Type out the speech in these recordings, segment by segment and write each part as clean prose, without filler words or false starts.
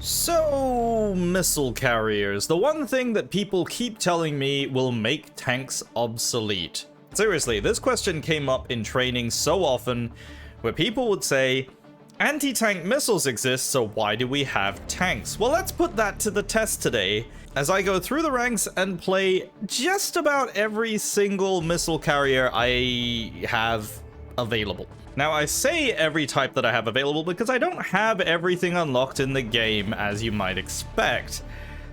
So, missile carriers, the one thing that people keep telling me will make tanks obsolete. Seriously, this question came up in training so often, where people would say, anti-tank missiles exist, so why do we have tanks? Well, let's put that to the test today, as I go through the ranks and play just about every single missile carrier I have available. Now, I say every type that I have available because I don't have everything unlocked in the game, as you might expect.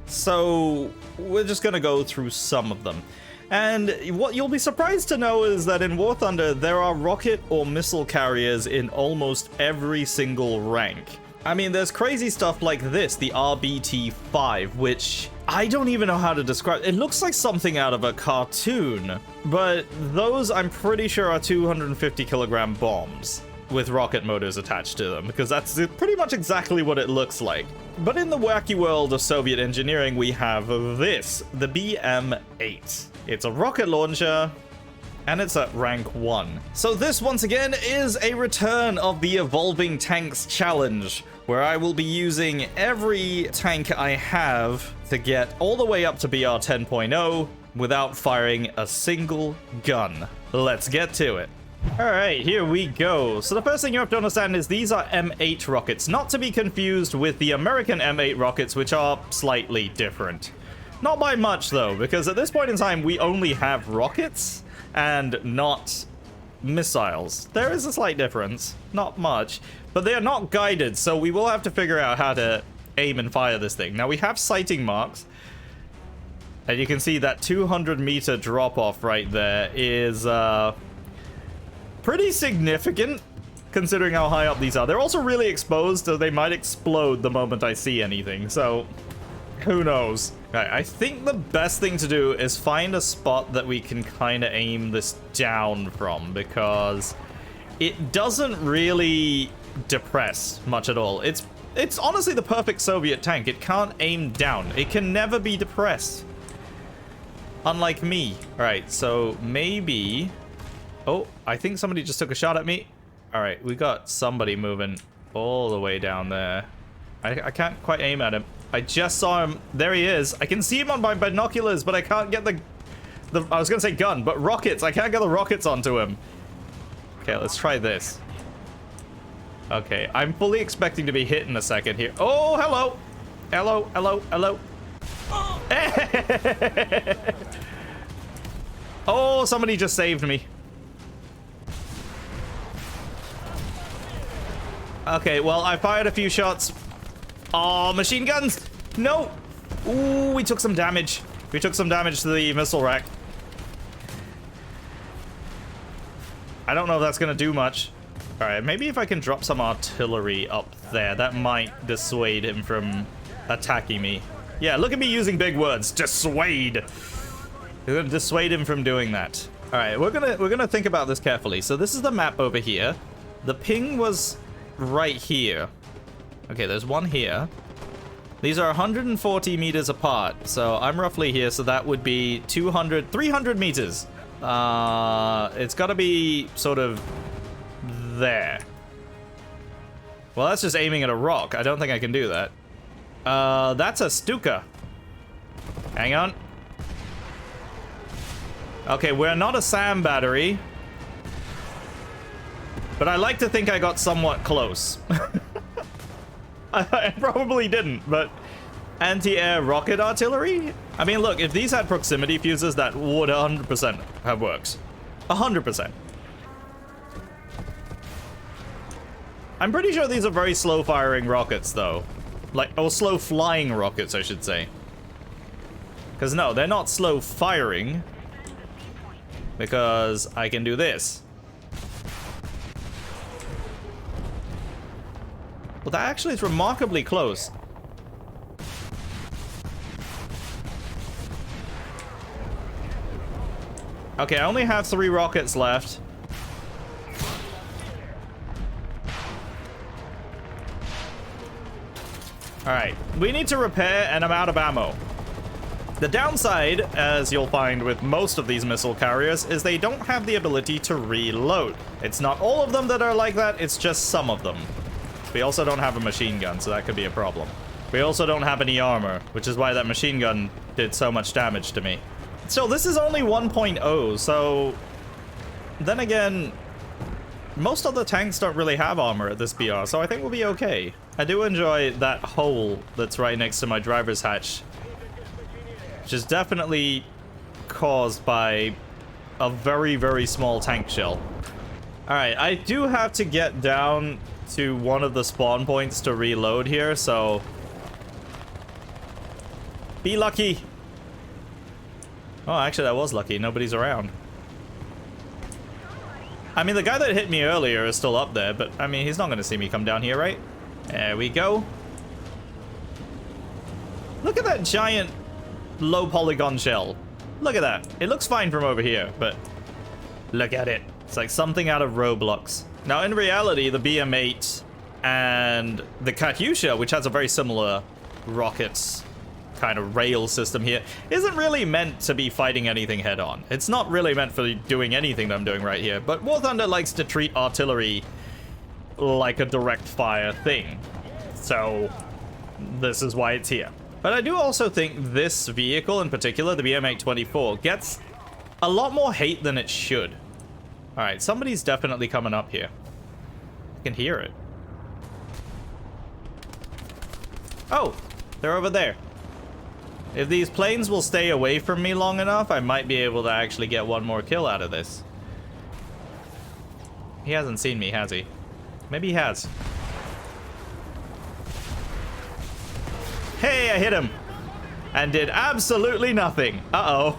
So, we're just gonna go through some of them. And what you'll be surprised to know is that in War Thunder, there are rocket or missile carriers in almost every single rank. I mean, there's crazy stuff like this, the RBT-5, which I don't even know how to describe. It looks like something out of a cartoon, but those I'm pretty sure are 250 kilogram bombs with rocket motors attached to them, because that's pretty much exactly what it looks like. But in the wacky world of Soviet engineering, we have this, the BM-8. It's a rocket launcher, and it's at rank 1. So this, once again, is a return of the Evolving Tanks Challenge, where I will be using every tank I have to get all the way up to BR 10.0 without firing a single gun. Let's get to it. Alright, here we go. So the first thing you have to understand is these are M8 rockets, not to be confused with the American M8 rockets, which are slightly different. Not by much, though, because at this point in time, we only have rockets and not missiles. There is a slight difference, not much, but they are not guided, so we will have to figure out how to aim and fire this thing. Now, we have sighting marks, and you can see that 200-meter drop-off right there is pretty significant, considering how high up these are. They're also really exposed, so they might explode the moment I see anything, so who knows? Right, I think the best thing to do is find a spot that we can kind of aim this down from, because it doesn't really depress much at all. It's honestly the perfect Soviet tank. It can't aim down. It can never be depressed. Unlike me. Alright, so maybe... Oh, I think somebody just took a shot at me. Alright, we got somebody moving all the way down there. I can't quite aim at him. I just saw him. There he is. I can see him on my binoculars, but I can't get the I was gonna say gun, but rockets. I can't get the rockets onto him. Okay, let's try this. Okay, I'm fully expecting to be hit in a second here. Oh, hello. Hello, hello, hello. Oh, somebody just saved me. Okay, well, I fired a few shots. Oh, machine guns! No! Ooh, we took some damage. We took some damage to the missile rack. I don't know if that's gonna do much. Alright, maybe if I can drop some artillery up there, that might dissuade him from attacking me. Yeah, look at me using big words. Dissuade! We're gonna dissuade him from doing that. Alright, we're gonna think about this carefully. So this is the map over here. The ping was right here. Okay, there's one here. These are 140 meters apart, so I'm roughly here, so that would be 300 meters. It's gotta be sort of there. Well, that's just aiming at a rock. I don't think I can do that. That's a Stuka. Hang on. Okay, we're not a SAM battery, but I like to think I got somewhat close. I probably didn't, but anti-air rocket artillery? I mean, look, if these had proximity fuses, that would 100% have worked. 100%. I'm pretty sure these are very slow-firing rockets, though. Like, or slow-flying rockets, I should say. Because, no, they're not slow-firing. Because I can do this. Well, that actually is remarkably close. Okay, I only have 3 rockets left. Alright, we need to repair, and I'm out of ammo. The downside, as you'll find with most of these missile carriers, is they don't have the ability to reload. It's not all of them that are like that, it's just some of them. We also don't have a machine gun, so that could be a problem. We also don't have any armor, which is why that machine gun did so much damage to me. Still, this is only 1.0, so... Then again, most of the tanks don't really have armor at this BR, so I think we'll be okay. I do enjoy that hole that's right next to my driver's hatch, which is definitely caused by a very, very small tank shell. Alright, I do have to get down to one of the spawn points to reload here, so... Be lucky! Oh, actually, that was lucky. Nobody's around. I mean, the guy that hit me earlier is still up there, but, I mean, he's not going to see me come down here, right? There we go. Look at that giant low polygon shell. Look at that. It looks fine from over here, but look at it. It's like something out of Roblox. Now, in reality, the BM-8 and the Katyusha, which has a very similar rockets kind of rail system here, isn't really meant to be fighting anything head-on. It's not really meant for doing anything that I'm doing right here, but War Thunder likes to treat artillery like a direct fire thing. So, this is why it's here. But I do also think this vehicle in particular, the BM-824, gets a lot more hate than it should. Alright, somebody's definitely coming up here. I can hear it. Oh, they're over there. If these planes will stay away from me long enough, I might be able to actually get one more kill out of this. He hasn't seen me, has he? Maybe he has. Hey, I hit him! And did absolutely nothing. Uh-oh.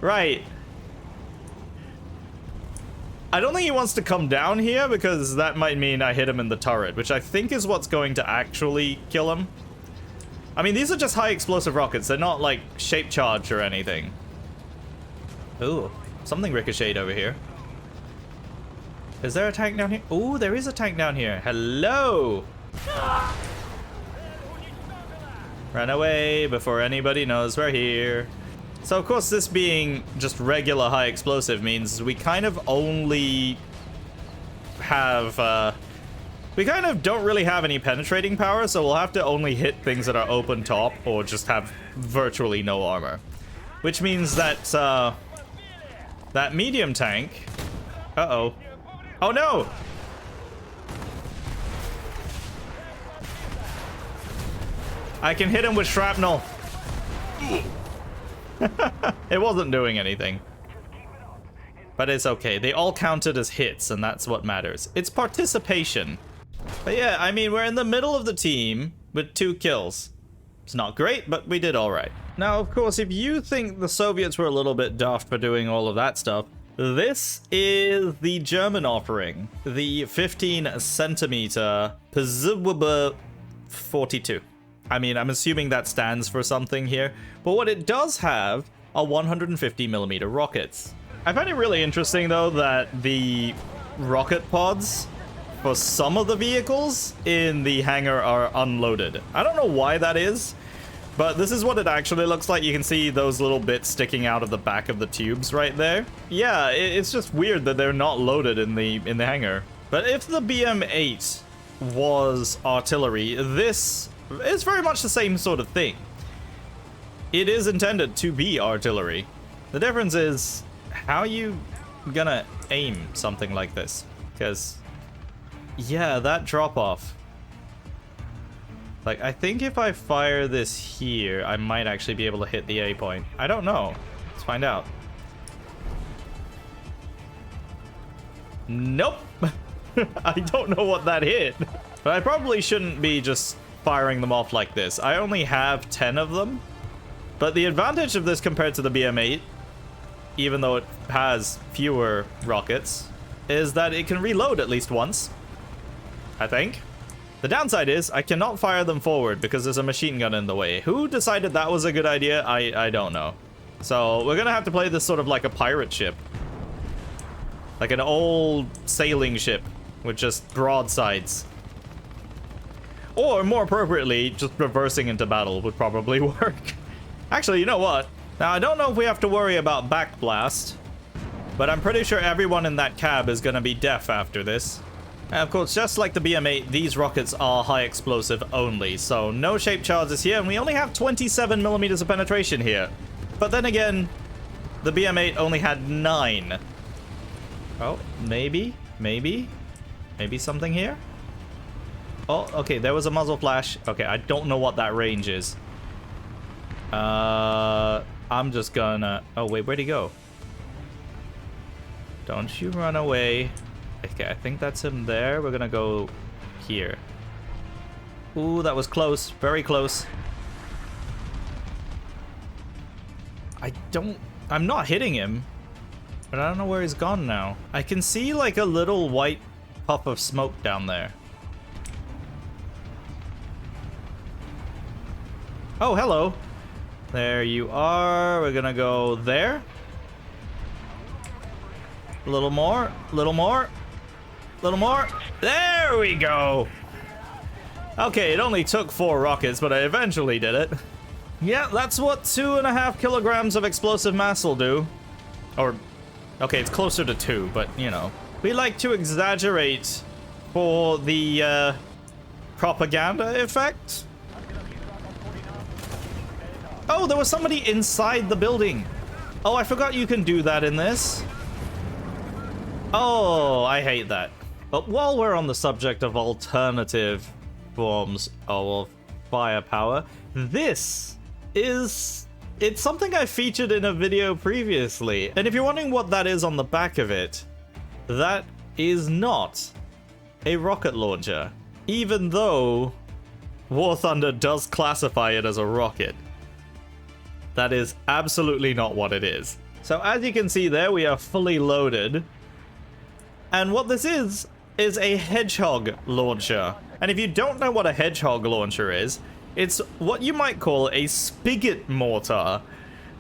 Right. I don't think he wants to come down here because that might mean I hit him in the turret, which I think is what's going to actually kill him. I mean, these are just high explosive rockets. They're not like shape charged or anything. Ooh, something ricocheted over here. Is there a tank down here? Ooh, there is a tank down here. Hello! Run away before anybody knows we're here. So, of course, this being just regular high explosive means we kind of only have, we kind of don't really have any penetrating power, so we'll have to only hit things that are open top or just have virtually no armor. Which means that, that medium tank... Uh-oh. Oh, no! I can hit him with shrapnel. It wasn't doing anything. But it's okay. They all counted as hits, and that's what matters. It's participation. But yeah, I mean, we're in the middle of the team with 2 kills. It's not great, but we did all right. Now, of course, if you think the Soviets were a little bit daft for doing all of that stuff, this is the German offering. The 15cm PanzerPaw 42. I mean, I'm assuming that stands for something here, but what it does have are 150mm rockets. I find it really interesting, though, that the rocket pods for some of the vehicles in the hangar are unloaded. I don't know why that is, but this is what it actually looks like. You can see those little bits sticking out of the back of the tubes right there. Yeah, it's just weird that they're not loaded in the hangar. But if the BM-8 was artillery, this is very much the same sort of thing. It is intended to be artillery. The difference is, how are you gonna aim something like this? Because, yeah, that drop-off. Like, I think if I fire this here, I might actually be able to hit the A point. I don't know. Let's find out. Nope. I don't know what that hit. But I probably shouldn't be just firing them off like this. I only have 10 of them. But the advantage of this compared to the BM-8, even though it has fewer rockets, is that it can reload at least once. I think. The downside is I cannot fire them forward because there's a machine gun in the way. Who decided that was a good idea? I don't know. So we're gonna have to play this sort of like a pirate ship. Like an old sailing ship with just broadsides. Or more appropriately, just reversing into battle would probably work. Actually, you know what? Now, I don't know if we have to worry about backblast, but I'm pretty sure everyone in that cab is gonna be deaf after this. And of course, just like the BM-8, these rockets are high explosive only, so no shape charges here, and we only have 27 millimeters of penetration here. But then again, the BM-8 only had 9. Oh, maybe something here? Oh, okay, there was a muzzle flash. Okay, I don't know what that range is. I'm just gonna... Oh, wait, where'd he go? Don't you run away. Okay, I think that's him there. We're gonna go here. Ooh, that was close. Very close. I'm not hitting him. But I don't know where he's gone now. I can see like a little white puff of smoke down there. Oh, hello. There you are. We're gonna go there. A little more. Little more. Little more. There we go. Okay, it only took 4 rockets, but I eventually did it. Yeah, that's what 2.5 kilograms of explosive mass will do. Or, okay, it's closer to 2, but, you know. We like to exaggerate for the propaganda effect. Oh, there was somebody inside the building. Oh, I forgot you can do that in this. Oh, I hate that. But while we're on the subject of alternative forms of firepower, this is... It's something I featured in a video previously. And if you're wondering what that is on the back of it, that is not a rocket launcher. Even though War Thunder does classify it as a rocket. That is absolutely not what it is. So as you can see there, we are fully loaded. And what this is a hedgehog launcher. And if you don't know what a hedgehog launcher is, it's what you might call a spigot mortar.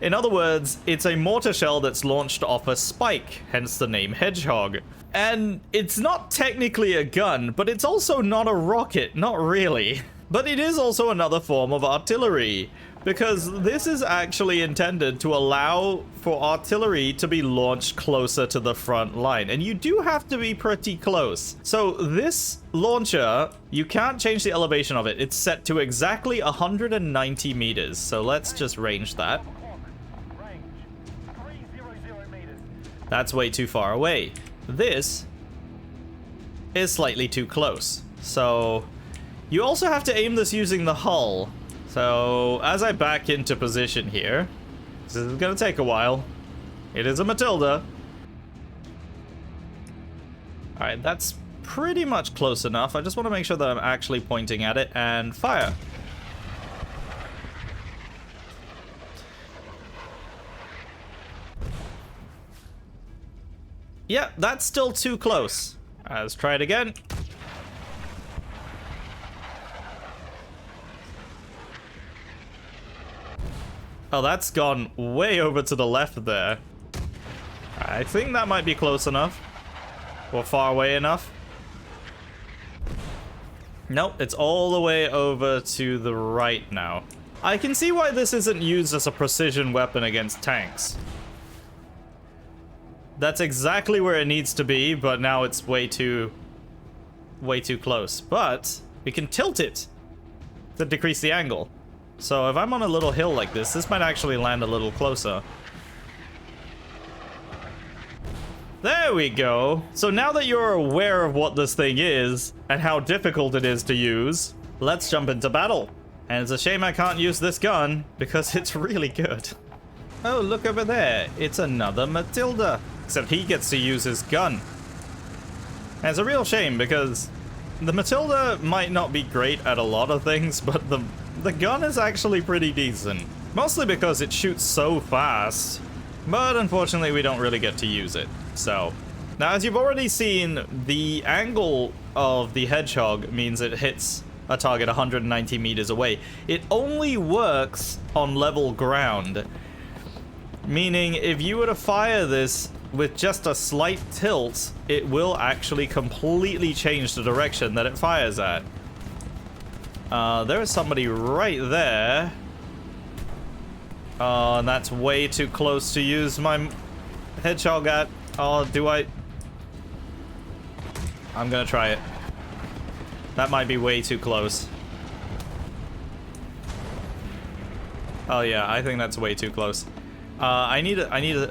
In other words, it's a mortar shell that's launched off a spike, hence the name hedgehog. And it's not technically a gun, but it's also not a rocket, not really. But it is also another form of artillery, because this is actually intended to allow for artillery to be launched closer to the front line, and you do have to be pretty close. So this launcher, you can't change the elevation of it. It's set to exactly 190 meters, so let's just range that. That's way too far away. This is slightly too close. So you also have to aim this using the hull. So as I back into position here, this is gonna take a while. It is a Matilda. Alright, that's pretty much close enough. I just want to make sure that I'm actually pointing at it and fire. Yeah, that's still too close. Let's try it again. Oh, that's gone way over to the left there. I think that might be close enough. Or far away enough. Nope, it's all the way over to the right now. I can see why this isn't used as a precision weapon against tanks. That's exactly where it needs to be, but now it's way too close. But we can tilt it to decrease the angle. So if I'm on a little hill like this, this might actually land a little closer. There we go. So now that you're aware of what this thing is and how difficult it is to use, let's jump into battle. And it's a shame I can't use this gun because it's really good. Oh, look over there. It's another Matilda. Except he gets to use his gun. And it's a real shame because the Matilda might not be great at a lot of things, but the gun is actually pretty decent. Mostly because it shoots so fast. But unfortunately, we don't really get to use it. So, now as you've already seen, the angle of the hedgehog means it hits a target 190 meters away. It only works on level ground. Meaning, if you were to fire this with just a slight tilt, it will actually completely change the direction that it fires at. There is somebody right there. And that's way too close to use my hedgehog at. Oh, do I? I'm gonna try it. That might be way too close. Oh yeah, I think that's way too close. I need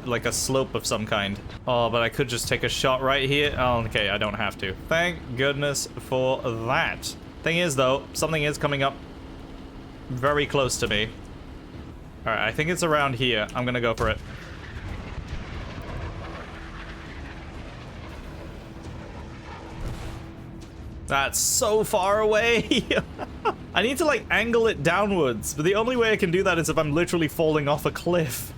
like a slope of some kind. Oh, but I could just take a shot right here. Oh, okay, I don't have to. Thank goodness for that. Thing is, though, something is coming up very close to me. All right, I think it's around here. I'm gonna go for it. That's so far away. I need to like angle it downwards, but the only way I can do that is if I'm literally falling off a cliff.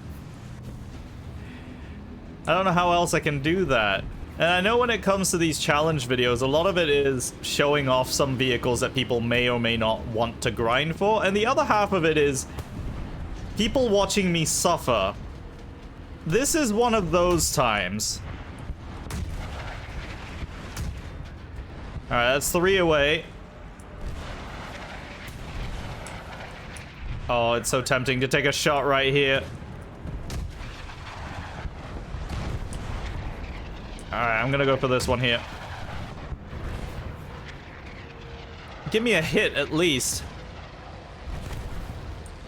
I don't know how else I can do that. And I know when it comes to these challenge videos, a lot of it is showing off some vehicles that people may or may not want to grind for, and the other half of it is people watching me suffer. This is one of those times. Alright, that's 3 away. Oh, it's so tempting to take a shot right here. Alright, I'm gonna go for this one here. Give me a hit, at least.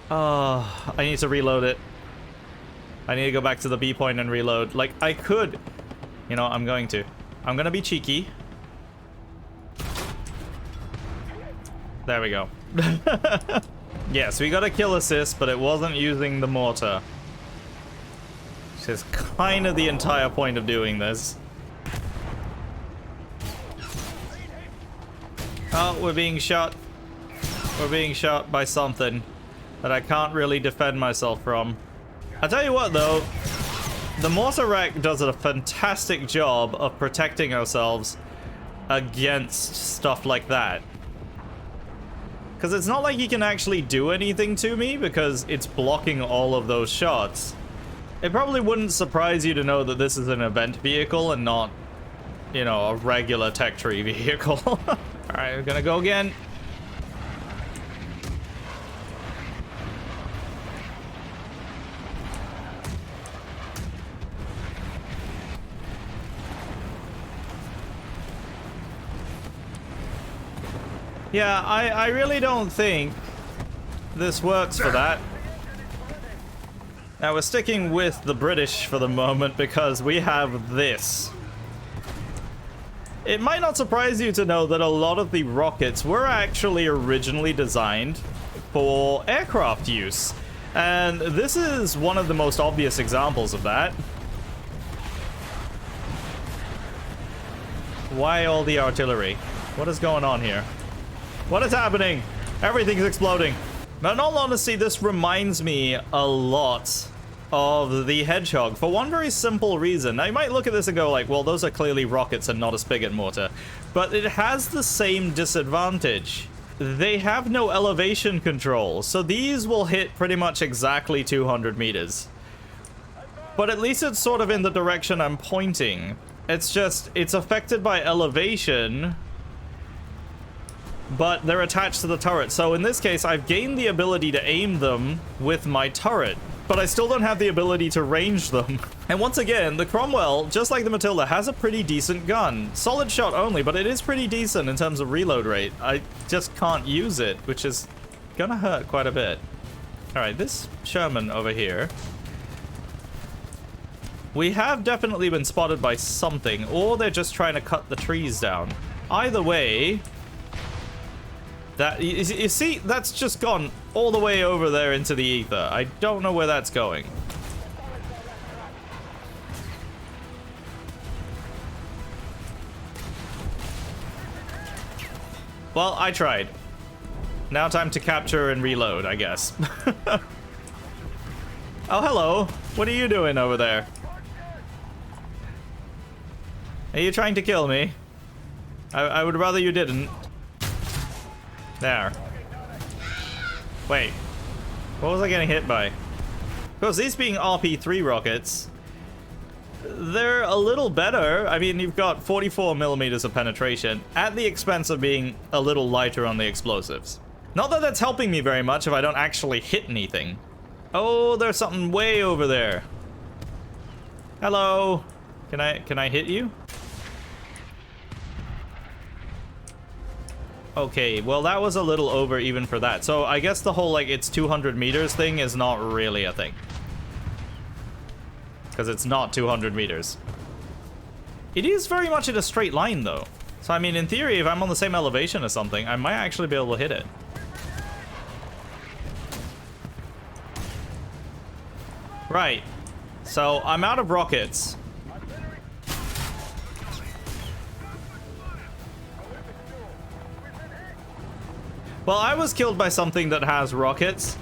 Oh, I need to reload it. I need to go back to the B point and reload. Like, I could... You know, I'm going to. I'm gonna be cheeky. There we go. Yes, we got a kill assist, but it wasn't using the mortar. Which is kind of the entire point of doing this. Oh, we're being shot. We're being shot by something that I can't really defend myself from. I'll tell you what, though. The mortar rack does a fantastic job of protecting ourselves against stuff like that. Because it's not like he can actually do anything to me because it's blocking all of those shots. It probably wouldn't surprise you to know that this is an event vehicle and not, you know, a regular tech tree vehicle. Alright, we're gonna go again. Yeah, I really don't think this works for that. Now we're sticking with the British for the moment because we have this. It might not surprise you to know that a lot of the rockets were actually originally designed for aircraft use. And this is one of the most obvious examples of that. Why all the artillery? What is going on here? What is happening? Everything's exploding. Now, in all honesty, this reminds me a lot of the Hedgehog for one very simple reason. Now, you might look at this and go like, well, those are clearly rockets and not a Spigot mortar. But it has the same disadvantage. They have no elevation control, so these will hit pretty much exactly 200 meters. But at least it's sort of in the direction I'm pointing. It's just, it's affected by elevation, but they're attached to the turret. So in this case, I've gained the ability to aim them with my turret, but I still don't have the ability to range them. And once again, the Cromwell, just like the Matilda, has a pretty decent gun. Solid shot only, but it is pretty decent in terms of reload rate. I just can't use it, which is gonna hurt quite a bit. All right, this Sherman over here. We have definitely been spotted by something, or they're just trying to cut the trees down. Either way, that, you see, that's just gone all the way over there into the ether. I don't know where that's going. Well, I tried. Now time to capture and reload, I guess. Oh, hello. What are you doing over there? Are you trying to kill me? I would rather you didn't. There. Wait. What was I getting hit by? Of course, these being RP3 rockets, they're a little better. I mean, you've got 44 millimeters of penetration at the expense of being a little lighter on the explosives. Not that that's helping me very much if I don't actually hit anything. Oh, there's something way over there. Hello. Can I hit you? Okay, well, that was a little over even for that. So I guess the whole, like, it's 200 meters thing is not really a thing. Because it's not 200 meters. It is very much in a straight line, though. So, I mean, in theory, if I'm on the same elevation as something, I might actually be able to hit it. Right. So, I'm out of rockets. Well, I was killed by something that has rockets.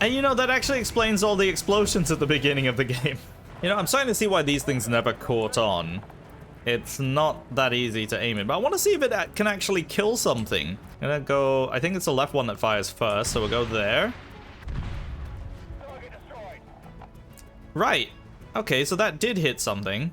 And you know, that actually explains all the explosions at the beginning of the game. You know, I'm starting to see why these things never caught on. It's not that easy to aim it, but I want to see if it can actually kill something. I'm gonna go, I think it's the left one that fires first, so we'll go there. Right. Okay, so that did hit something.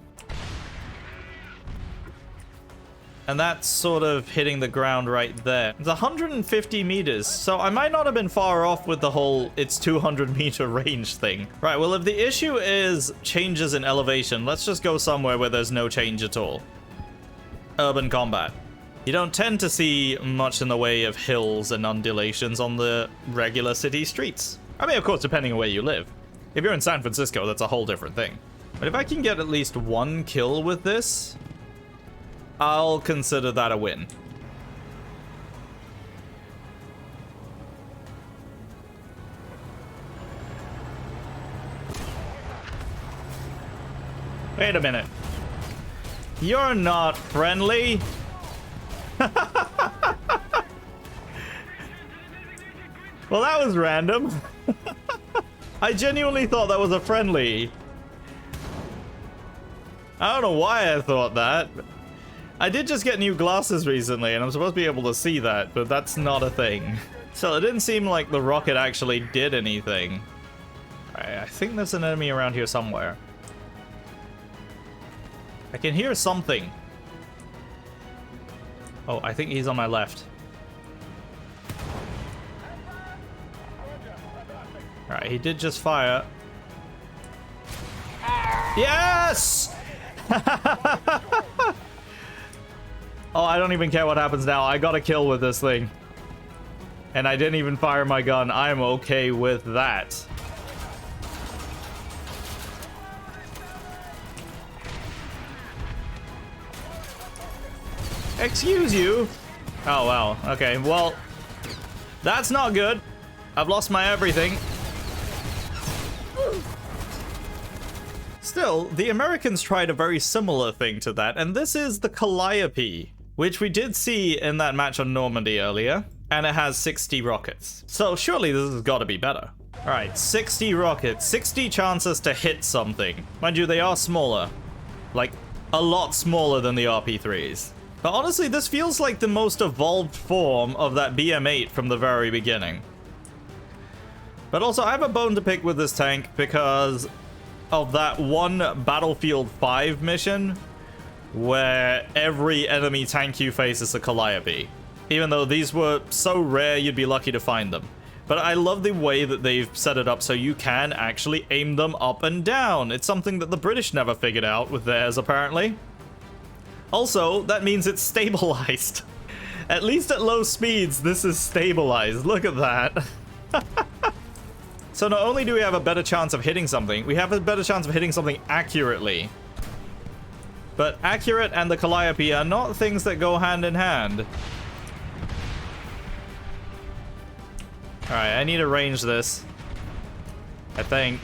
And that's sort of hitting the ground right there. It's 150 meters, so I might not have been far off with the whole it's 200 meter range thing. Right, well, if the issue is changes in elevation, let's just go somewhere where there's no change at all. Urban combat. You don't tend to see much in the way of hills and undulations on the regular city streets. I mean, of course, depending on where you live. If you're in San Francisco, that's a whole different thing. But if I can get at least one kill with this, I'll consider that a win. Wait a minute. You're not friendly. Well, that was random. I genuinely thought that was a friendly. I don't know why I thought that. I did just get new glasses recently, and I'm supposed to be able to see that, but that's not a thing. So it didn't seem like the rocket actually did anything. Alright, I think there's an enemy around here somewhere. I can hear something. Oh, I think he's on my left. Alright, he did just fire. Yes! Oh, I don't even care what happens now. I got a kill with this thing. And I didn't even fire my gun. I'm okay with that. Excuse you? Oh, wow. Okay, well, that's not good. I've lost my everything. Still, the Americans tried a very similar thing to that, and this is the Calliope, which we did see in that match on Normandy earlier, and it has 60 rockets. So surely this has got to be better. All right, 60 rockets, 60 chances to hit something. Mind you, they are smaller, like a lot smaller than the RP3s. But honestly, this feels like the most evolved form of that BM-8 from the very beginning. But also, I have a bone to pick with this tank because of that one Battlefield 5 mission where every enemy tank you face is a Calliope. Even though these were so rare, you'd be lucky to find them. But I love the way that they've set it up so you can actually aim them up and down. It's something that the British never figured out with theirs, apparently. Also, that means it's stabilized. At least at low speeds, this is stabilized. Look at that. So not only do we have a better chance of hitting something, we have a better chance of hitting something accurately. But accurate and the Calliope are not things that go hand in hand. Alright, I need to range this. I think.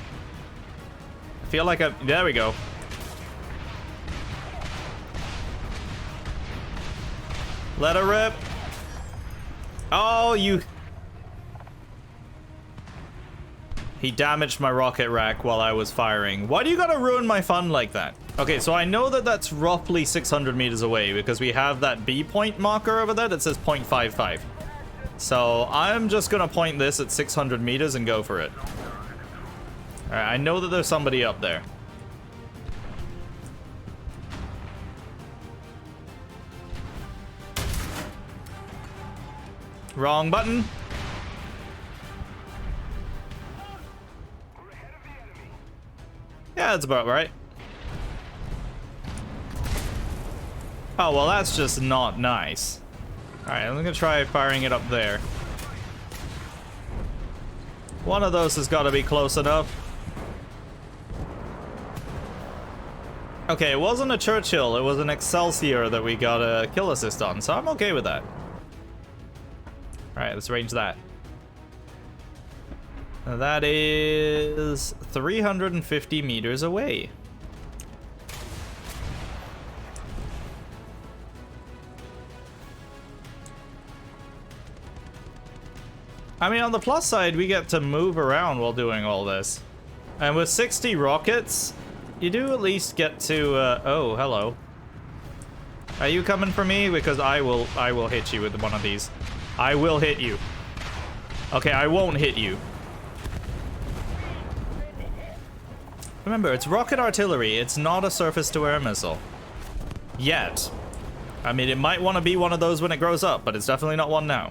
I feel like there we go. Let her rip. Oh, you... He damaged my rocket rack while I was firing. Why do you gotta ruin my fun like that? Okay, so I know that that's roughly 600 meters away because we have that B point marker over there that says 0.55. So I'm just gonna point this at 600 meters and go for it. Alright, I know that there's somebody up there. Wrong button. Yeah, that's about right. Oh, well, that's just not nice. Alright, I'm gonna try firing it up there. One of those has got to be close enough. Okay, it wasn't a Churchill, it was an Excelsior that we got a kill assist on, so I'm okay with that. Alright, let's range that. Now that is 350 meters away. I mean, on the plus side, we get to move around while doing all this. And with 60 rockets, you do at least get to, oh, hello. Are you coming for me? Because I will hit you with one of these. I will hit you. Okay, I won't hit you. Remember, it's rocket artillery. It's not a surface-to-air missile. Yet. I mean, it might want to be one of those when it grows up, but it's definitely not one now.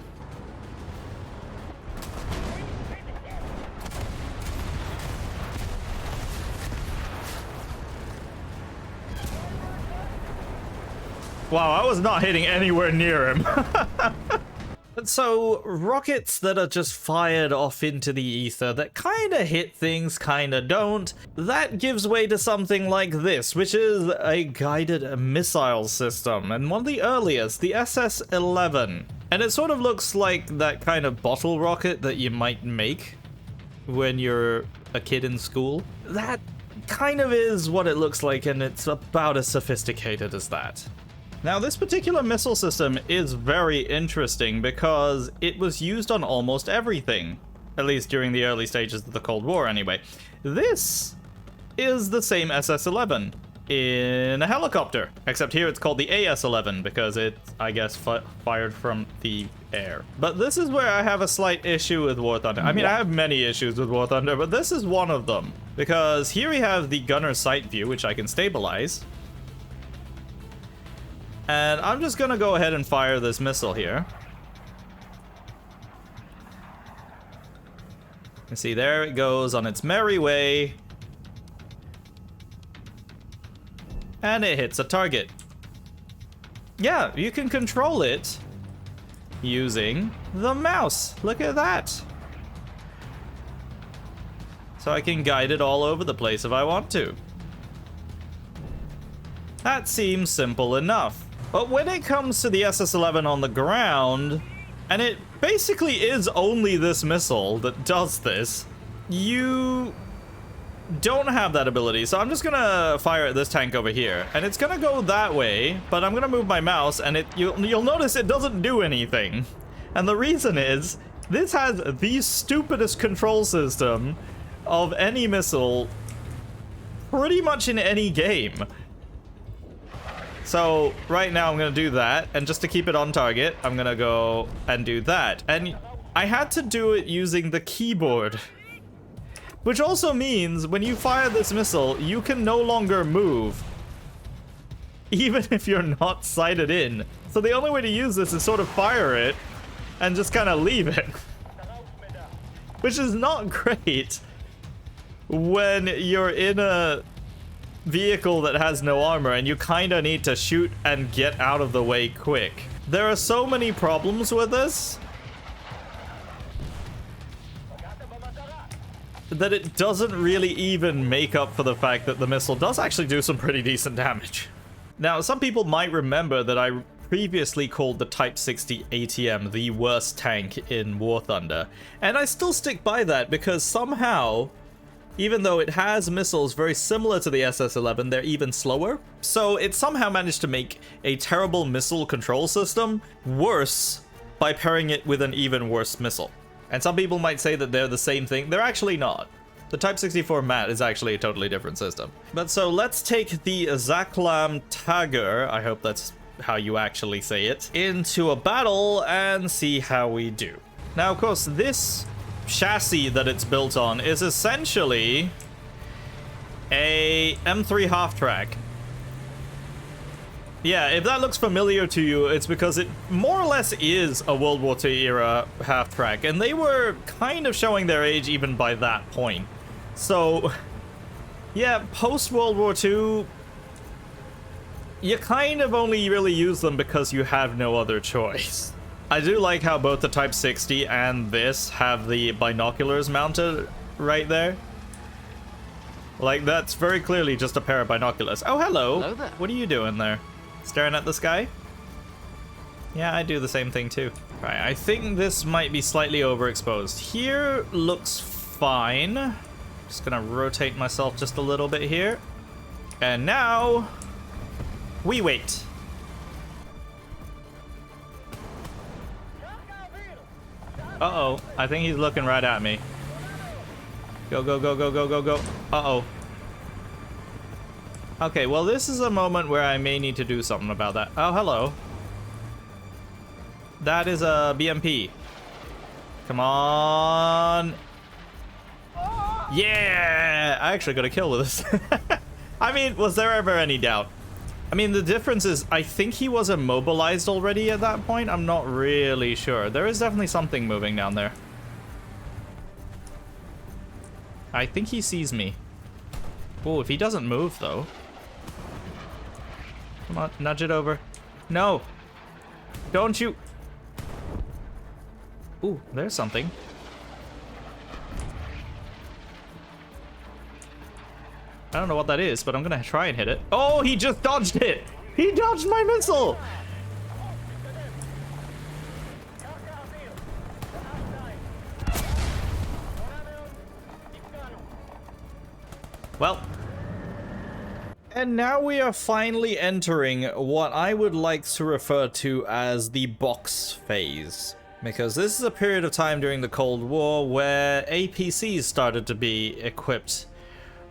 Wow, I was not hitting anywhere near him. So, rockets that are just fired off into the ether that kinda hit things, kinda don't, that gives way to something like this, which is a guided missile system, and one of the earliest, the SS-11. And it sort of looks like that kind of bottle rocket that you might make when you're a kid in school. That kind of is what it looks like, and it's about as sophisticated as that. Now, this particular missile system is very interesting because it was used on almost everything, at least during the early stages of the Cold War anyway. This is the same SS-11 in a helicopter, except here it's called the AS-11 because it's, I guess, fired from the air. But this is where I have a slight issue with War Thunder. I mean, I have many issues with War Thunder, but this is one of them. Because here we have the gunner sight view, which I can stabilize. And I'm just gonna go ahead and fire this missile here. You see, there it goes on its merry way. And it hits a target. Yeah, you can control it using the mouse. Look at that. So I can guide it all over the place if I want to. That seems simple enough. But when it comes to the SS-11 on the ground, and it basically is only this missile that does this, you don't have that ability. So I'm just gonna fire at this tank over here, and it's gonna go that way, but I'm gonna move my mouse, and you'll notice it doesn't do anything. And the reason is, this has the stupidest control system of any missile pretty much in any game. So right now I'm gonna do that, and just to keep it on target, I'm gonna go and do that. And I had to do it using the keyboard, which also means when you fire this missile, you can no longer move, even if you're not sighted in. So the only way to use this is sort of fire it and just kind of leave it, which is not great when you're in a vehicle that has no armor and you kind of need to shoot and get out of the way quick. There are so many problems with this that it doesn't really even make up for the fact that the missile does actually do some pretty decent damage. Now, some people might remember that I previously called the Type 60 ATM the worst tank in War Thunder, and I still stick by that because somehow, even though it has missiles very similar to the SS-11, they're even slower. So it somehow managed to make a terrible missile control system worse by pairing it with an even worse missile. And some people might say that they're the same thing. They're actually not. The Type 64 MAT is actually a totally different system. But so let's take the Zaklam Tiger, I hope that's how you actually say it, into a battle and see how we do. Now, of course, this chassis that it's built on is essentially a M3 half-track. Yeah, if that looks familiar to you, it's because it more or less is a World War II era half-track, and they were kind of showing their age even by that point. So, yeah, post-World War II, you kind of only really use them because you have no other choice. I do like how both the Type 60 and this have the binoculars mounted right there. Like, that's very clearly just a pair of binoculars. Oh, hello. Hello there. What are you doing there? Staring at the sky? Yeah, I do the same thing too. Right, I think this might be slightly overexposed. Here looks fine. Just gonna rotate myself just a little bit here. And now, we wait. Uh-oh, I think he's looking right at me. Go, go, go, go, go, go, go. Uh-oh. Okay, well, this is a moment where I may need to do something about that. Oh, hello. That is a BMP. Come on. Yeah! I actually got a kill with this. I mean, was there ever any doubt? I mean, the difference is, I think he was immobilized already at that point. I'm not really sure. There is definitely something moving down there. I think he sees me. Oh, if he doesn't move, though. Come on, nudge it over. No! Don't you... Ooh, there's something. I don't know what that is, but I'm gonna try and hit it. Oh, he just dodged it! He dodged my missile! Well. And now we are finally entering what I would like to refer to as the box phase. Because this is a period of time during the Cold War where APCs started to be equipped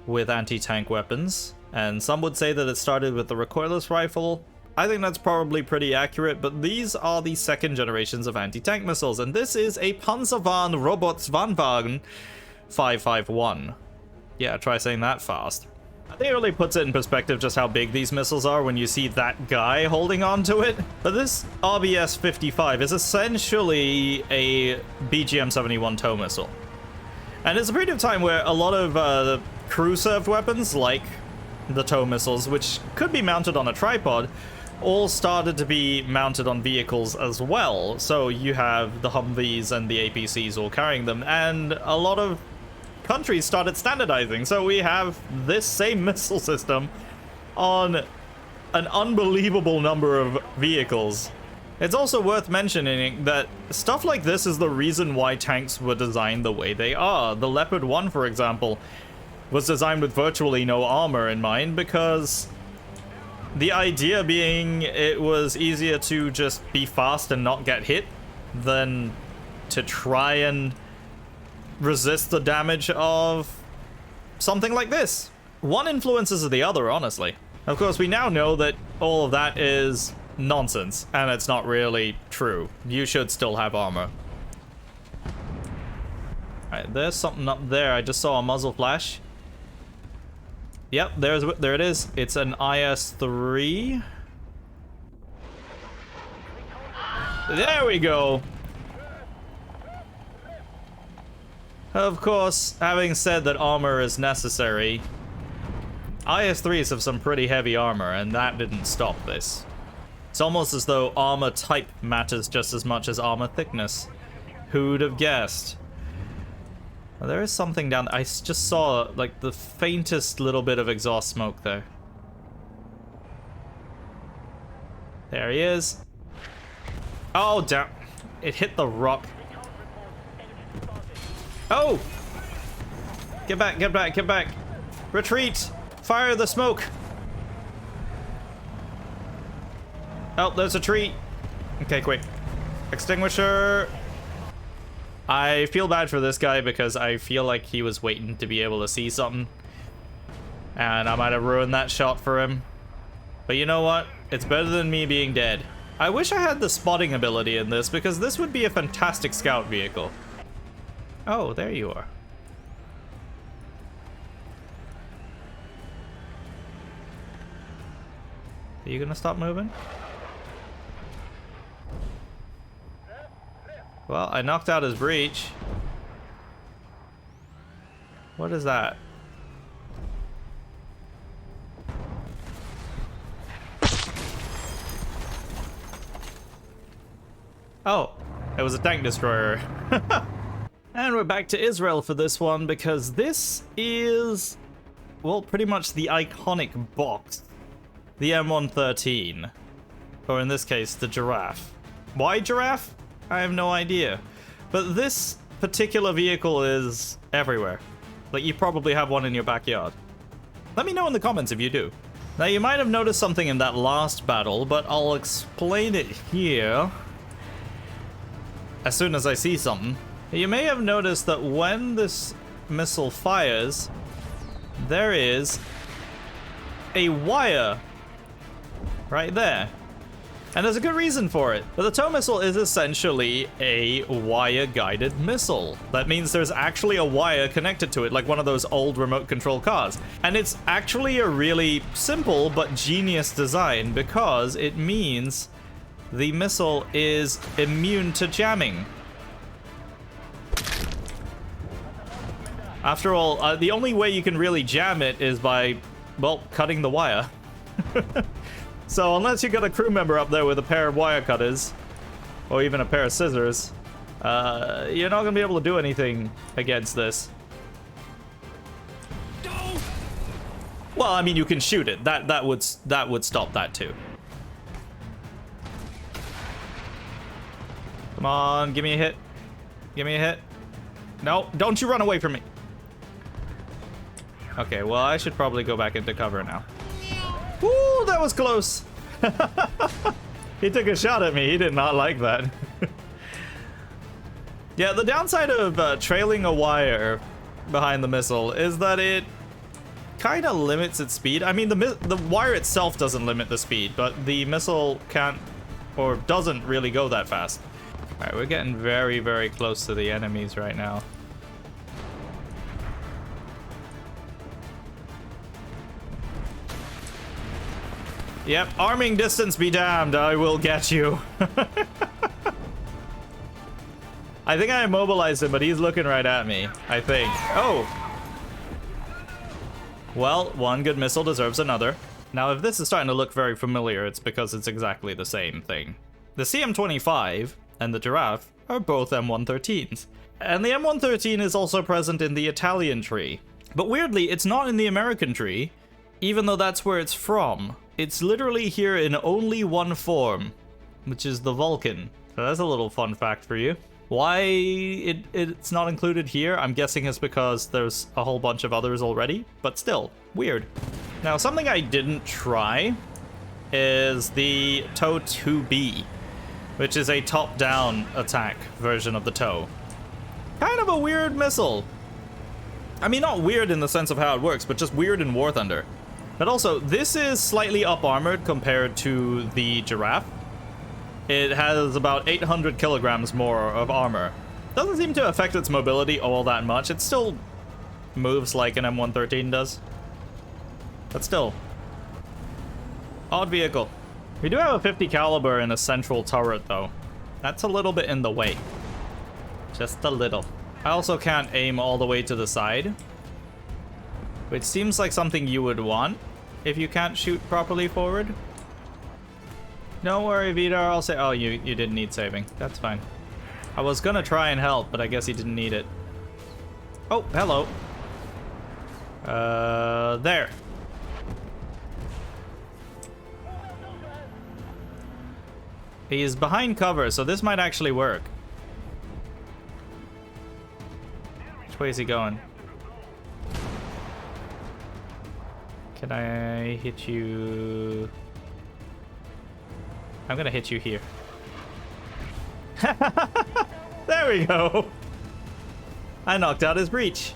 with anti-tank weapons. And some would say that it started with the recoilless rifle. I think that's probably pretty accurate, but these are the second generations of anti-tank missiles. And this is a Panzerpaw's Robotswanwagen 551. Yeah, try saying that fast. I think it really puts it in perspective just how big these missiles are when you see that guy holding on to it. But this RBS-55 is essentially a BGM-71 tow missile. And it's a period of time where a lot of crew-served weapons, like the tow missiles, which could be mounted on a tripod, all started to be mounted on vehicles as well. So you have the Humvees and the APCs all carrying them, and a lot of countries started standardizing, so we have this same missile system on an unbelievable number of vehicles. It's also worth mentioning that stuff like this is the reason why tanks were designed the way they are. The Leopard 1, for example, was designed with virtually no armor in mind, because the idea being it was easier to just be fast and not get hit than to try and resist the damage of something like this. One influences the other, honestly. Of course, we now know that all of that is nonsense, and it's not really true. You should still have armor. Alright, there's something up there. I just saw a muzzle flash. Yep, there it is. It's an IS-3. There we go. Of course, having said that armor is necessary, IS-3s have some pretty heavy armor, and that didn't stop this. It's almost as though armor type matters just as much as armor thickness. Who'd have guessed? Well, there is something down there. I just saw, like, the faintest little bit of exhaust smoke there. There he is. Oh, damn. It hit the rock. Oh! Get back, get back, get back. Retreat! Fire the smoke! Oh, there's a tree. Okay, quick. Extinguisher. I feel bad for this guy because I feel like he was waiting to be able to see something. And I might have ruined that shot for him. But you know what? It's better than me being dead. I wish I had the spotting ability in this, because this would be a fantastic scout vehicle. Oh, there you are. Are you gonna stop moving? Well, I knocked out his breach. What is that? Oh, it was a tank destroyer. And we're back to Israel for this one, because this is, well, pretty much the iconic box. The M113. Or in this case, the giraffe. Why giraffe? I have no idea. But this particular vehicle is everywhere. Like, you probably have one in your backyard. Let me know in the comments if you do. Now, you might have noticed something in that last battle, but I'll explain it here as soon as I see something. You may have noticed that when this missile fires, there is a wire right there. And there's a good reason for it. But the tow missile is essentially a wire-guided missile. That means there's actually a wire connected to it, like one of those old remote control cars. And it's actually a really simple but genius design, because it means the missile is immune to jamming. After all, the only way you can really jam it is by, well, cutting the wire. So unless you got a crew member up there with a pair of wire cutters, or even a pair of scissors, you're not gonna be able to do anything against this. Well, I mean, you can shoot it. That would stop that too. Come on, give me a hit. Give me a hit. No, don't you run away from me. Okay, well, I should probably go back into cover now. Ooh, that was close. He took a shot at me. He did not like that. Yeah, the downside of trailing a wire behind the missile is that it kind of limits its speed. I mean, the wire itself doesn't limit the speed, but the missile can't, or doesn't really go that fast. All right, we're getting very, very close to the enemies right now. Yep, arming distance be damned, I will get you. I think I immobilized him, but he's looking right at me, I think. Oh! Well, one good missile deserves another. Now, if this is starting to look very familiar, it's because it's exactly the same thing. The CM25 and the Giraffe are both M113s. And the M113 is also present in the Italian tree. But weirdly, it's not in the American tree, even though that's where it's from. It's literally here in only one form, which is the Vulcan. So that's a little fun fact for you. Why it's not included here, I'm guessing it's because there's a whole bunch of others already, but still, weird. Now, something I didn't try is the TOW 2B, which is a top-down attack version of the TOW. Kind of a weird missile. I mean, not weird in the sense of how it works, but just weird in War Thunder. But also, this is slightly up-armored compared to the Giraffe. It has about 800 kilograms more of armor. Doesn't seem to affect its mobility all that much. It still moves like an M113 does. But still. Odd vehicle. We do have a 50 caliber in a central turret, though. That's a little bit in the way. Just a little. I also can't aim all the way to the side, which seems like something you would want if you can't shoot properly forward. Don't worry, Vidar, I'll say— oh, you didn't need saving. That's fine. I was gonna try and help, but I guess he didn't need it. Oh, hello. There. He's behind cover, so this might actually work. Which way is he going? Can I hit you? I'm gonna hit you here. There we go. I knocked out his breach.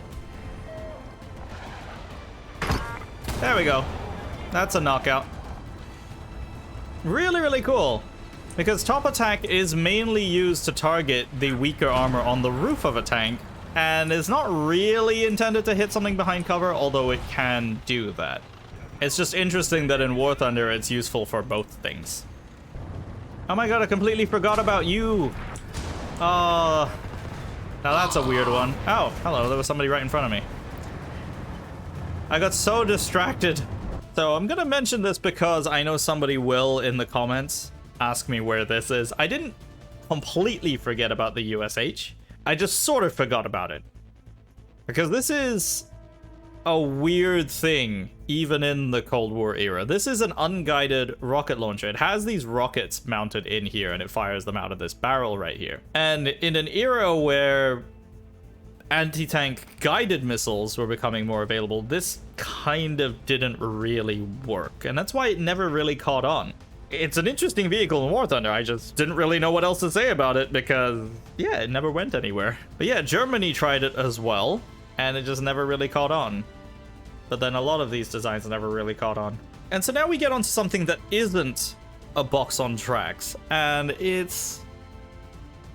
There we go. That's a knockout. Really, really cool. Because top attack is mainly used to target the weaker armor on the roof of a tank, and is not really intended to hit something behind cover, although it can do that. It's just interesting that in War Thunder it's useful for both things. Oh my god, I completely forgot about you! Now that's a weird one. Oh, hello, there was somebody right in front of me. I got so distracted. So I'm gonna mention this because I know somebody will, in the comments, ask me where this is. I didn't completely forget about the USH. I just sort of forgot about it. Because this is a weird thing, even in the Cold War era. This is an unguided rocket launcher. It has these rockets mounted in here, and it fires them out of this barrel right here. And in an era where anti-tank guided missiles were becoming more available, this kind of didn't really work. And that's why it never really caught on. It's an interesting vehicle in War Thunder. I just didn't really know what else to say about it because, yeah, it never went anywhere. But yeah, Germany tried it as well, and it just never really caught on. But then a lot of these designs never really caught on. And so now we get onto something that isn't a box on tracks, and it's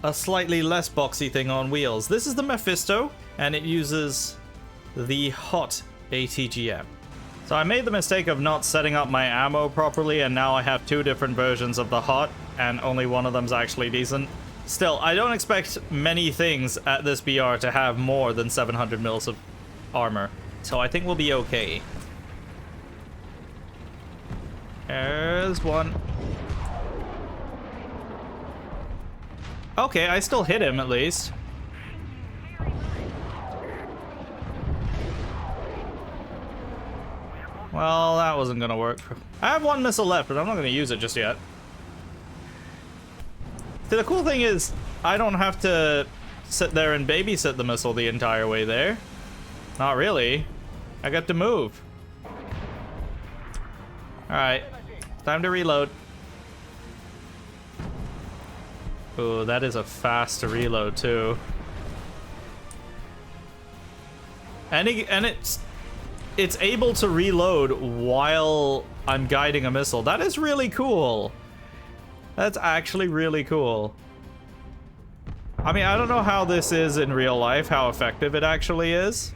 a slightly less boxy thing on wheels. This is the Mephisto, and it uses the hot ATGM. So I made the mistake of not setting up my ammo properly, and now I have two different versions of the hot, and only one of them's actually decent. Still, I don't expect many things at this BR to have more than 700 mils of armor. So I think we'll be okay. There's one. Okay, I still hit him at least. Well, that wasn't gonna work. I have one missile left, but I'm not gonna use it just yet. See, the cool thing is, I don't have to sit there and babysit the missile the entire way there. Not really. I got to move. Alright. Time to reload. Ooh, that is a fast reload too. And it's able to reload while I'm guiding a missile. That is really cool. That's actually really cool. I mean, I don't know how this is in real life, how effective it actually is.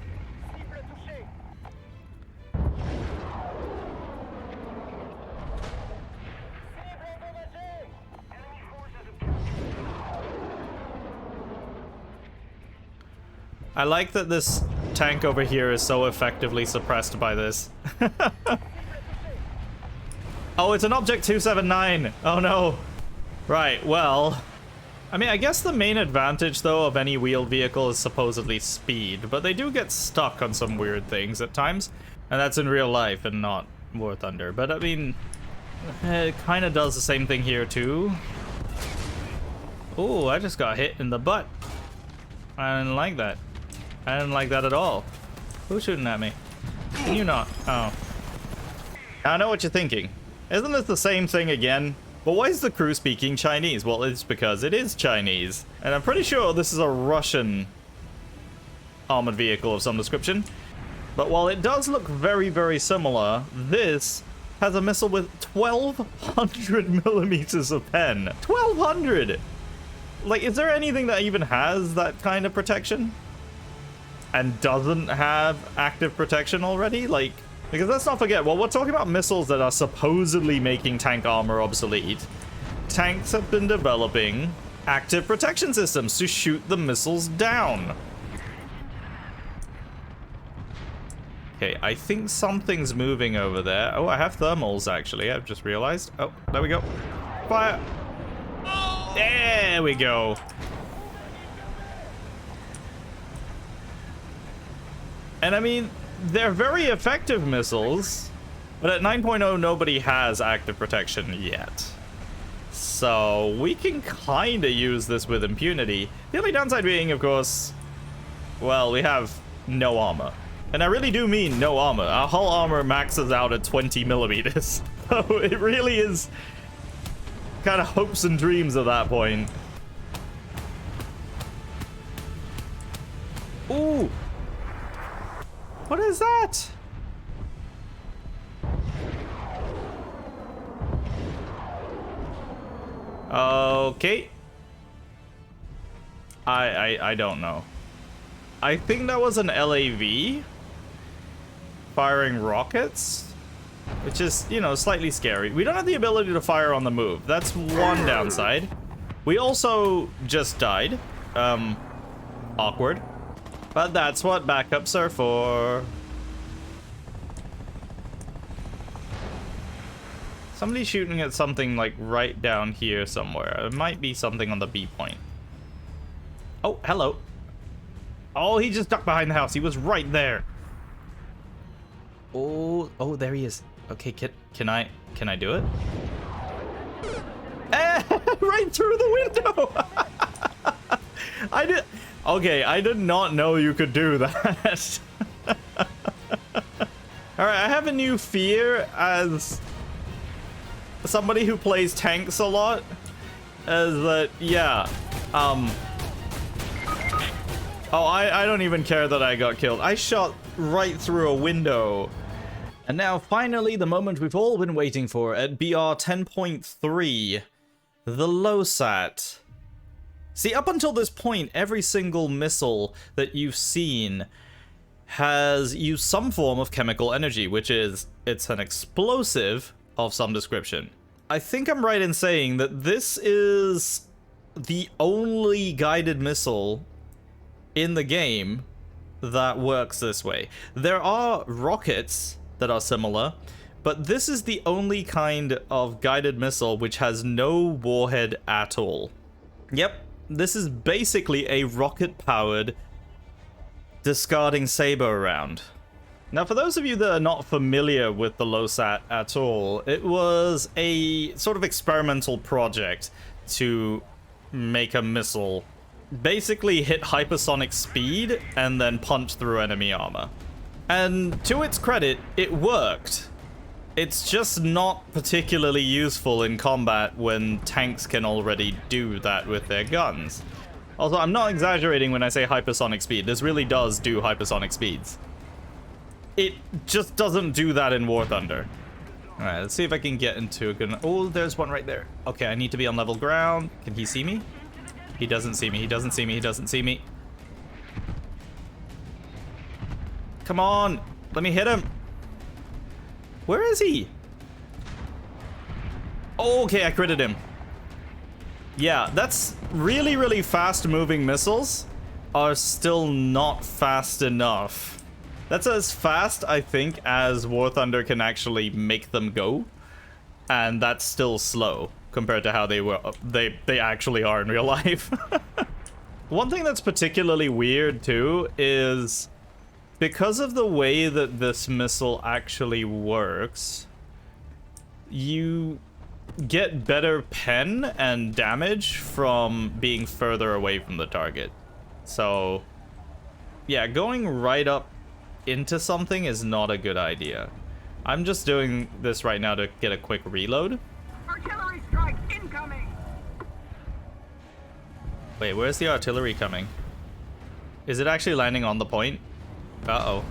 I like that this tank over here is so effectively suppressed by this. Oh, it's an Object 279. Oh no. Right, well, I mean, I guess the main advantage though of any wheeled vehicle is supposedly speed, but they do get stuck on some weird things at times, and that's in real life and not War Thunder. But I mean, it kind of does the same thing here too. Oh, I just got hit in the butt. I didn't like that. I didn't like that at all. Who's shooting at me? You not. Oh. I know what you're thinking. Isn't this the same thing again? But why is the crew speaking Chinese? Well, it's because it is Chinese. And I'm pretty sure this is a Russian armored vehicle of some description. But while it does look very, very similar, this has a missile with 1,200 millimeters of pen. 1,200! Like, is there anything that even has that kind of protection? And doesn't have active protection already? Like, because let's not forget, well, we're talking about missiles that are supposedly making tank armor obsolete. Tanks have been developing active protection systems to shoot the missiles down. Okay, I think something's moving over there. Oh, I have thermals, actually. I've just realized. Oh, there we go. Fire. There we go. And I mean, they're very effective missiles, but at 9.0, nobody has active protection yet. So we can kind of use this with impunity. The only downside being, of course, well, we have no armor. And I really do mean no armor. Our hull armor maxes out at 20 millimeters. So it really is kind of hopes and dreams at that point. Ooh. What is that? Okay. I don't know. I think that was an LAV firing rockets, which is, you know, slightly scary. We don't have the ability to fire on the move. That's one downside. We also just died. Awkward. But that's what backups are for. Somebody's shooting at something like right down here somewhere. It might be something on the B point. Oh, hello. Oh, he just ducked behind the house. He was right there. Oh, there he is. Okay, can I do it? Right through the window. I did not know you could do that. All right, I have a new fear as somebody who plays tanks a lot, is that, yeah, oh, I don't even care that I got killed. I shot right through a window. And now, finally, the moment we've all been waiting for at BR 10.3, the LOSAT. See, up until this point, every single missile that you've seen has used some form of chemical energy, which is, it's an explosive of some description. I think I'm right in saying that this is the only guided missile in the game that works this way. There are rockets that are similar, but this is the only kind of guided missile which has no warhead at all. Yep, this is basically a rocket-powered discarding saber round. Now, for those of you that are not familiar with the LOSAT at all, it was a sort of experimental project to make a missile basically hit hypersonic speed and then punch through enemy armor. And to its credit, it worked. It's just not particularly useful in combat when tanks can already do that with their guns. Also, I'm not exaggerating when I say hypersonic speed. This really does do hypersonic speeds. It just doesn't do that in War Thunder. Alright, let's see if I can get into a good... Oh, there's one right there. Okay, I need to be on level ground. Can he see me? He doesn't see me. He doesn't see me. He doesn't see me. Come on. Let me hit him. Where is he? Oh, okay, I critted him. Yeah, that's really, really fast-moving missiles are still not fast enough. That's as fast, I think, as War Thunder can actually make them go. And that's still slow compared to how they actually are in real life. One thing that's particularly weird, too, is because of the way that this missile actually works, you get better pen and damage from being further away from the target. So, yeah, going right up into something is not a good idea. I'm just doing this right now to get a quick reload. Artillery strike incoming. Wait, where's the artillery coming? Is it actually landing on the point? Uh-oh.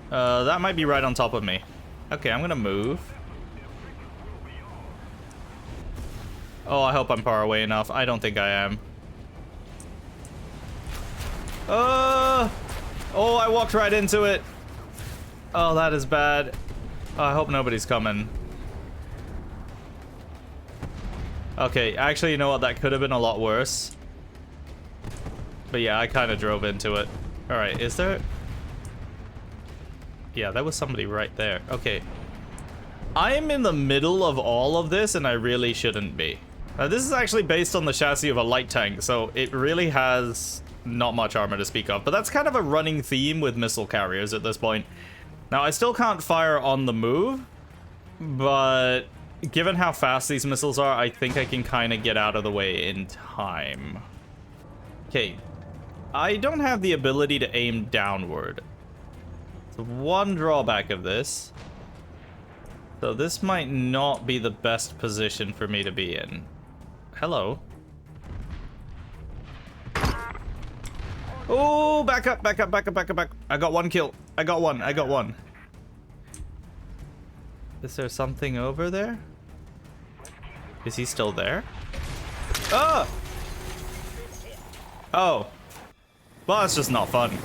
That might be right on top of me. Okay, I'm gonna move. Oh, I hope I'm far away enough. I don't think I am. Oh, I walked right into it. Oh, that is bad. Oh, I hope nobody's coming. Okay, actually, you know what? That could have been a lot worse. But yeah, I kind of drove into it. Alright, is there... Yeah, there was somebody right there. Okay. I am in the middle of all of this, and I really shouldn't be. This is actually based on the chassis of a light tank, so it really has not much armor to speak of. But that's kind of a running theme with missile carriers at this point. Now, I still can't fire on the move, but given how fast these missiles are, I think I can kind of get out of the way in time. Okay. I don't have the ability to aim downward. So one drawback of this. So this might not be the best position for me to be in. Hello. Oh, back up, back up, back up, back up, back up. I got one kill. I got one. Is there something over there? Is he still there? Ah! Oh. Well, that's just not fun.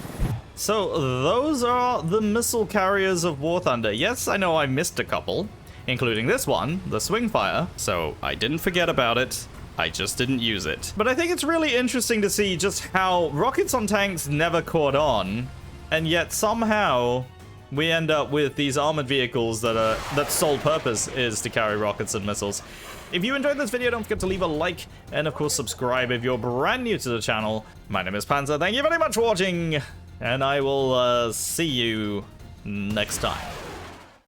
So, those are the missile carriers of War Thunder. Yes, I know I missed a couple, including this one, the Swingfire, so I didn't forget about it. I just didn't use it. But I think it's really interesting to see just how rockets on tanks never caught on, and yet somehow we end up with these armored vehicles that sole purpose is to carry rockets and missiles. If you enjoyed this video, don't forget to leave a like, and of course subscribe if you're brand new to the channel. My name is Panzer, thank you very much for watching, and I will see you next time.